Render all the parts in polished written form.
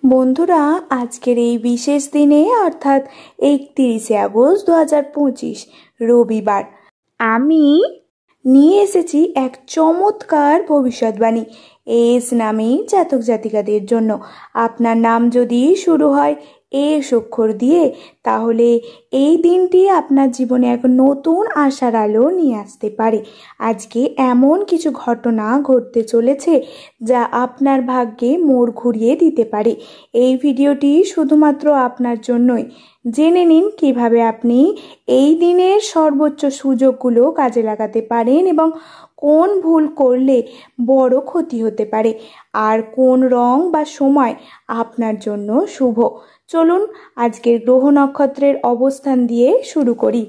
বন্ধুরা, আজকের এই বিশেষ দিনে অর্থাৎ 31শে আগস্ট 2025 রবিবার আমি নিয়ে এসেছি এক চমৎকার ভবিষ্যৎবাণী এস নামেই জাতক জাতিকাদের জন্য। আপনার নাম যদি শুরু হয় এস অক্ষর দিয়ে, তাহলে এই দিনটি আপনার জীবনে এক নতুন আশার আলো নিয়ে আসতে পারে। আজকে এমন কিছু ঘটনা ঘটতে চলেছে যা আপনার ভাগ্যে মোড় ঘুরিয়ে দিতে পারে। এই ভিডিওটি শুধুমাত্র আপনার জন্যই। জেনে নিন কিভাবে আপনি এই দিনের সর্বোচ্চ সুযোগগুলো কাজে লাগাতে পারেন এবং কোন ভুল করলে বড় ক্ষতি হতে পারে, আর কোন রং বা সময় আপনার জন্য শুভ। চলুন আজকের গ্রহ নক্ষত্রের অবস্থান দিয়ে শুরু করি।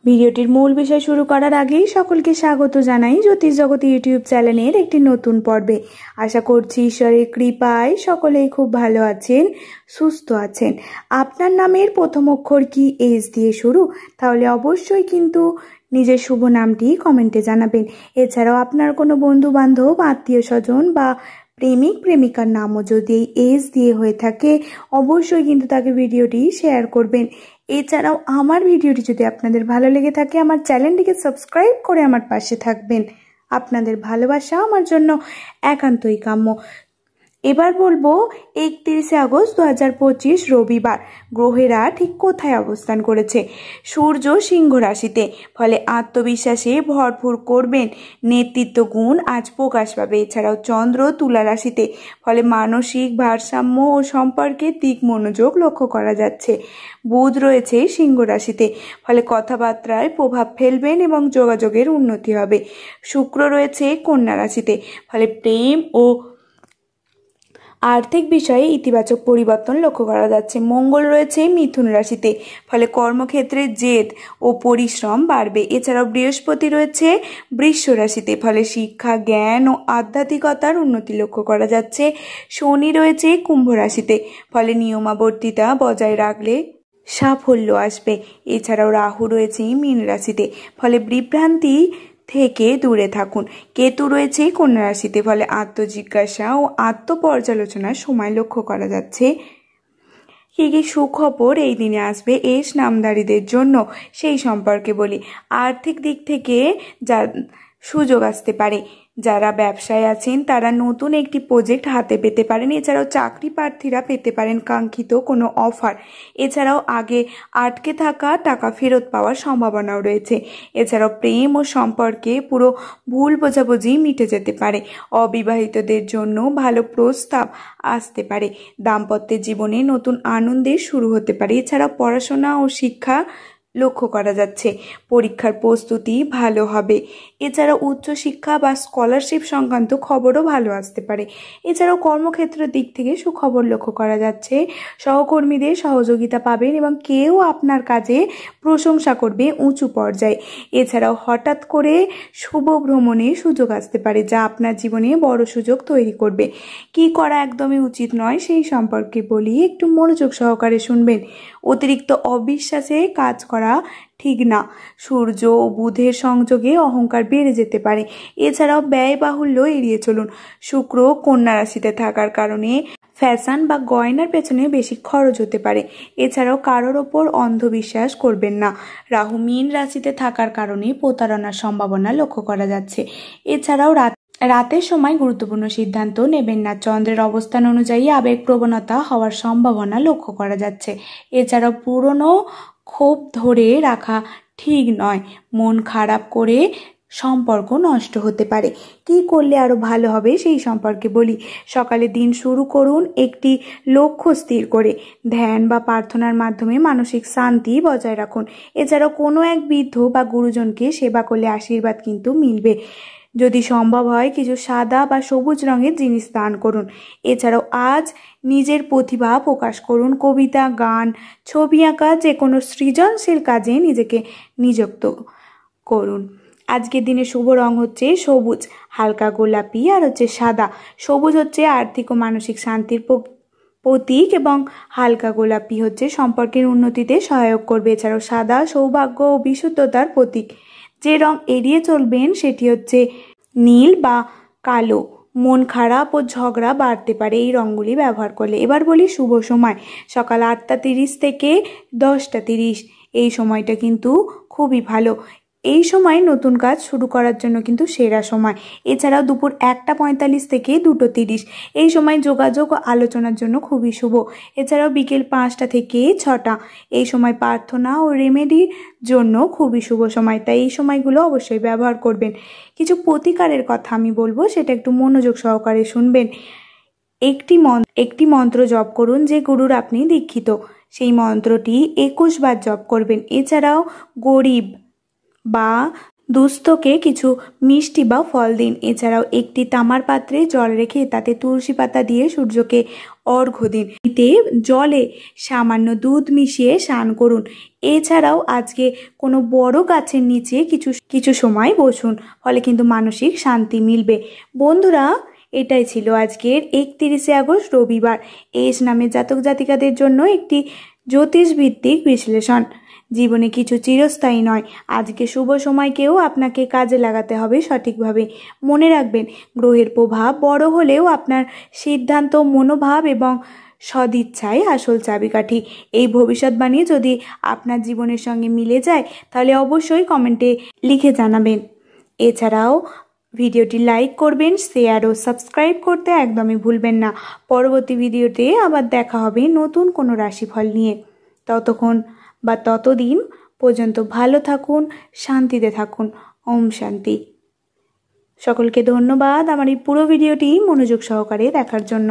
ভিডিওটির মূল বিষয় শুরু করার আগেই সকলকে স্বাগত জানাই জ্যোতিষ জগৎ ইউটিউব চ্যানেলের একটি নতুন পর্বে। আশা করছি ঈশ্বরের কৃপায় সকলেই খুব ভালো আছেন, সুস্থ আছেন। আপনার নামের প্রথম অক্ষর কি এস দিয়ে শুরু? তাহলে অবশ্যই কিন্তু নিজের শুভ নামটি কমেন্টে জানাবেন। এছাড়াও আপনার কোনো বন্ধু বান্ধব, আত্মীয় স্বজন বা প্রেমিক প্রেমিকার নামও যদি এস দিয়ে হয়ে থাকে, অবশ্যই কিন্তু তাকে ভিডিওটি শেয়ার করবেন। এছাড়াও আমার ভিডিওটি যদি আপনাদের ভালো লেগে থাকে, আমার চ্যানেলটিকে সাবস্ক্রাইব করে আমার পাশে থাকবেন। আপনাদের ভালোবাসা আমার জন্য একান্তই কাম্য। এবার বলবো 31শে আগস্ট 2025 রবিবার গ্রহেরা ঠিক কোথায় অবস্থান করেছে। সূর্য সিংহ রাশিতে, ফলে আত্মবিশ্বাসে ভরপুর করবেন। নেতৃত্ব গুণ আজ প্রকাশ পাবে। এছাড়াও চন্দ্র তুলা রাশিতে, ফলে মানসিক ভারসাম্য ও সম্পর্কের দিক মনোযোগ লক্ষ্য করা যাচ্ছে। বুধ রয়েছে সিংহ রাশিতে, ফলে কথাবার্তায় প্রভাব ফেলবেন এবং যোগাযোগের উন্নতি হবে। শুক্র রয়েছে কন্যা রাশিতে, ফলে প্রেম ও আর্থিক বিষয়ে ইতিবাচক পরিবর্তন লক্ষ্য করা যাচ্ছে। মঙ্গল রয়েছে মিথুন রাশিতে, ফলে কর্মক্ষেত্রে জেদ ও পরিশ্রম বাড়বে। এছাড়াও বৃহস্পতি রয়েছে বৃষ রাশিতে, ফলে শিক্ষা, জ্ঞান ও আধ্যাত্মিকতার উন্নতি লক্ষ্য করা যাচ্ছে। শনি রয়েছে কুম্ভ রাশিতে, ফলে নিয়মাবর্তিতা বজায় রাখলে সাফল্য আসবে। এছাড়াও রাহু রয়েছে মীন রাশিতে, ফলে বিভ্রান্তি থেকে দূরে থাকুন। কেতু রয়েছে কন্যা রাশিতে, ফলে আত্মজিজ্ঞাসা ও আত্মপর্যালোচনার সময় লক্ষ্য করা যাচ্ছে। কি কি সুখবর এই দিনে আসবে এস নামধারীদের জন্য সেই সম্পর্কে বলি। আর্থিক দিক থেকে যা সুযোগ আসতে পারে। যারা ব্যবসায় আছেন তারা নতুন একটি প্রজেক্ট হাতে পেতে পারেন। এছাড়াও চাকরি প্রার্থীরা পেতে পারেন কাঙ্ক্ষিত কোনো অফার। এছাড়াও আগে আটকে থাকা টাকা ফেরত পাওয়ার সম্ভাবনাও রয়েছে। এছাড়াও প্রেম ও সম্পর্কে পুরো ভুল বোঝাবুঝি মিটে যেতে পারে। অবিবাহিতদের জন্য ভালো প্রস্তাব আসতে পারে। দাম্পত্য জীবনে নতুন আনন্দের শুরু হতে পারে। এছাড়াও পড়াশোনা ও শিক্ষা লক্ষ্য করা যাচ্ছে। পরীক্ষার প্রস্তুতি ভালো হবে। এছাড়াও উচ্চশিক্ষা বা স্কলারশিপ সংক্রান্ত খবরও ভালো আসতে পারে। এছাড়াও কর্মক্ষেত্রের দিক থেকে সুখবর লক্ষ্য করা যাচ্ছে। সহকর্মীদের সহযোগিতা পাবেন এবং কেউ আপনার কাজে প্রশংসা করবে উঁচু পর্যায়ে। এছাড়াও হঠাৎ করে শুভ ভ্রমণের সুযোগ আসতে পারে, যা আপনার জীবনে বড় সুযোগ তৈরি করবে। কি করা একদমই উচিত নয় সেই সম্পর্কে বলি, একটু মনোযোগ সহকারে শুনবেন। অতিরিক্ত অবিশ্বাসে কাজ করা ঠিক না। সূর্য ও বুধের সংযোগে অহংকার বেড়ে যেতে পারে। এছাড়াও ব্যয়বাহুল্য এড়িয়ে চলুন। শুক্র কন্যা রাশিতে থাকার কারণে ফ্যাশন বা গয়নার পেছনে বেশি খরচ হতে পারে। এছাড়াও কারোর ওপর অন্ধবিশ্বাস করবেন না। রাহু মীন রাশিতে থাকার কারণে প্রতারণার সম্ভাবনা লক্ষ্য করা যাচ্ছে। এছাড়াও রাতের সময় গুরুত্বপূর্ণ সিদ্ধান্ত নেবেন না। চন্দ্রের অবস্থান অনুযায়ী আবেগপ্রবণতা হওয়ার সম্ভাবনা লক্ষ্য করা যাচ্ছে। এছাড়াও পুরনো ক্ষোভ ধরে রাখা ঠিক নয়। মন খারাপ করে সম্পর্ক নষ্ট হতে পারে। কি করলে আরো ভালো হবে সেই সম্পর্কে বলি। সকালে দিন শুরু করুন একটি লক্ষ্য স্থির করে। ধ্যান বা প্রার্থনার মাধ্যমে মানসিক শান্তি বজায় রাখুন। এছাড়াও কোনো এক বৃদ্ধ বা গুরুজনকে সেবা করলে আশীর্বাদ কিন্তু মিলবে। যদি সম্ভব হয় কিছু সাদা বা সবুজ রঙের জিনিস দান করুন। এছাড়াও আজ নিজের প্রতিভা প্রকাশ করুন। কবিতা, গান, ছবি আঁকা, যে কোনো সৃজনশীল কাজে নিজেকে নিযুক্ত করুন। আজকের দিনে শুভ রং হচ্ছে সবুজ, হালকা গোলাপি আর হচ্ছে সাদা। সবুজ হচ্ছে আর্থিক ও মানসিক শান্তির প্রতীক এবং হালকা গোলাপি হচ্ছে সম্পর্কের উন্নতিতে সহায়ক করবে। এছাড়াও সাদা সৌভাগ্য ও বিশুদ্ধতার প্রতীক। যে রং এড়িয়ে চলবেন সেটি হচ্ছে নীল বা কালো। মন খারাপ ও ঝগড়া বাড়তে পারে এই রঙগুলি ব্যবহার করলে। এবার বলি শুভ সময়। সকাল 8:30 থেকে 10:30 এই সময়টা কিন্তু খুবই ভালো। এই সময় নতুন কাজ শুরু করার জন্য কিন্তু সেরা সময়। এছাড়াও দুপুর 1:45 থেকে 2:30 এই সময় যোগাযোগ ও আলোচনার জন্য খুবই শুভ। এছাড়াও বিকেল 5টা থেকে 6টা এই সময় প্রার্থনা ও রেমেডির জন্য খুবই শুভ সময়। তাই এই সময়গুলো অবশ্যই ব্যবহার করবেন। কিছু প্রতিকারের কথা আমি বলবো, সেটা একটু মনোযোগ সহকারে শুনবেন। একটি মন্ত্র জপ করুন যে গুরুর আপনি দীক্ষিত, সেই মন্ত্রটি 21 বার জপ করবেন। এছাড়াও গরিব বা দুস্থকে কিছু মিষ্টি বা ফল দিন। এছাড়াও একটি তামার পাত্রে জল রেখে তাতে তুলসী পাতা দিয়ে সূর্যকে অর্ঘ্য দিন। এতে জলে সামান্য দুধ মিশিয়ে স্নান করুন। এছাড়াও আজকে কোনো বড় গাছের নিচে কিছু সময় বসুন, ফলে কিন্তু মানসিক শান্তি মিলবে। বন্ধুরা, এটাই ছিল আজকের 31শে আগস্ট রবিবার এস নামে জাতক জাতিকাদের জন্য একটি জ্যোতিষ ভিত্তিক বিশ্লেষণ। জীবনে কিছু চিরস্থায়ী নয়। আজকে শুভ সময়কেও আপনাকে কাজে লাগাতে হবে সঠিকভাবে। মনে রাখবেন, গ্রহের প্রভাব বড় হলেও আপনার সিদ্ধান্ত, মনোভাব এবং সদিচ্ছাই আসল চাবিকাঠি। এই ভবিষ্যৎবাণী যদি আপনার জীবনের সঙ্গে মিলে যায় তাহলে অবশ্যই কমেন্টে লিখে জানাবেন। এছাড়াও ভিডিওটি লাইক করবেন, শেয়ার ও সাবস্ক্রাইব করতে একদমই ভুলবেন না। পরবর্তী ভিডিওতে আবার দেখা হবে নতুন কোনো রাশিফল নিয়ে। ততদিন পর্যন্ত ভালো থাকুন, শান্তিতে থাকুন। ওম শান্তি। সকলকে ধন্যবাদ আমার এই পুরো ভিডিওটি মনোযোগ সহকারে দেখার জন্য।